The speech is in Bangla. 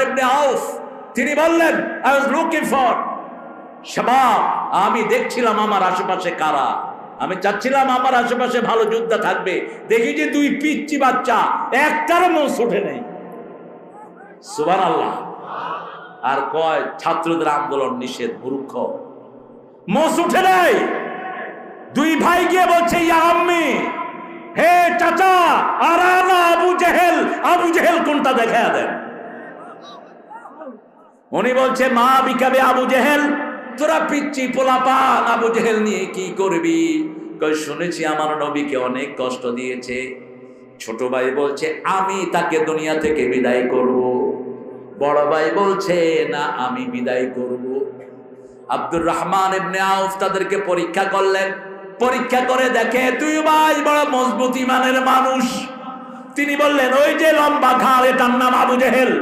ইবনে আউফ তিনি বললেন, আই ওয়াজ লুকিং ফর শাবাব, আমি দেখছিলাম আমার আশেপাশে কারা, আমি চাচ্ছিলাম আমার আশেপাশে ভালো যোদ্ধা থাকবে, দেখি যে দুই পিচ্চি বাচ্চা, একটারও মোষ ওঠে নেই। সুবহানাল্লাহ। আর কয় ছাত্রদের আন্দোলন নিষেধ, মূর্খ, মোষ উঠে নাই। দুই ভাই গিয়ে বলছে, ইয়া আম্মি, হে চাচা, আরানা আবু জেহেল, আবু জেহেল কোনটা দেখা দেন। উনি বলছে, মা বিকাবে আবু জেহেল, তোরা পিচ্চি পোলাপান আবু জেহেল নিয়ে কি করবি? কই শুনেছি আমার নবীকে অনেক কষ্ট দিয়েছে। ছোট ভাই বলছে, আমি তাকে দুনিয়া থেকে বিদায় করব। বড় ভাই বলছে, না, আমি বিদায় করব। আব্দুর রহমান ইবনে আউফ তাদেরকে পরীক্ষা করলেন। পরীক্ষা করে দেখে দুই ভাই বড় মজবুত ইমানের মানুষ। তিনি বললেন, ওই যে লম্বা ঘাড়, এটার নাম আবু জেহেল।